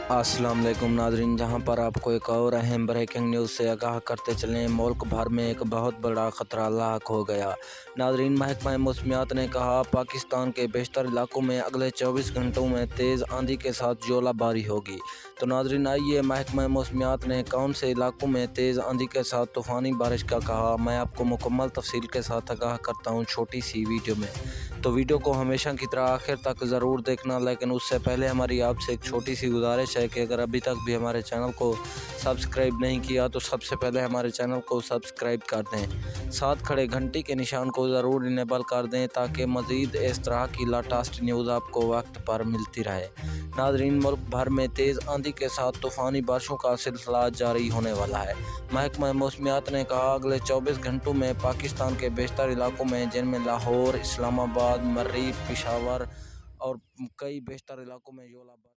अस्सलाम वालेकुम नाज़रीन, जहां पर आपको एक और अहम ब्रेकिंग न्यूज़ से आगाह करते चलें। मुल्क भर में एक बहुत बड़ा ख़तरा लाक हो गया। नाज़रीन, महकमा मौसमियात ने कहा पाकिस्तान के बेशतर इलाकों में अगले 24 घंटों में तेज़ आंधी के साथ जोलाबारी होगी। तो नाज़रीन, आइए महकमा मौसमियात ने कौन से इलाकों में तेज़ आंधी के साथ तूफ़ानी बारिश का कहा, मैं आपको मुकम्मल तफसील के साथ आगाह करता हूँ छोटी सी वीडियो में। तो वीडियो को हमेशा की तरह आखिर तक ज़रूर देखना, लेकिन उससे पहले हमारी आपसे एक छोटी सी गुजारिश है कि अगर अभी तक भी हमारे चैनल को सब्सक्राइब नहीं किया तो सबसे पहले हमारे चैनल को सब्सक्राइब कर दें, साथ खड़े घंटी के निशान को ज़रूर इनेबल कर दें ताकि मज़ीद इस तरह की लेटेस्ट न्यूज़ आपको वक्त पर मिलती रहे। नाज़रीन, मुल्क भर में तेज़ आंधी के साथ तूफ़ानी बारिशों का सिलसिला जारी होने वाला है। महकमा मौसमियात ने कहा अगले 24 घंटों में पाकिस्तान के बेशतर इलाकों में, जिनमें लाहौर, इस्लामाबाद, मर्री, पेशावर और कई बेशतर इलाकों में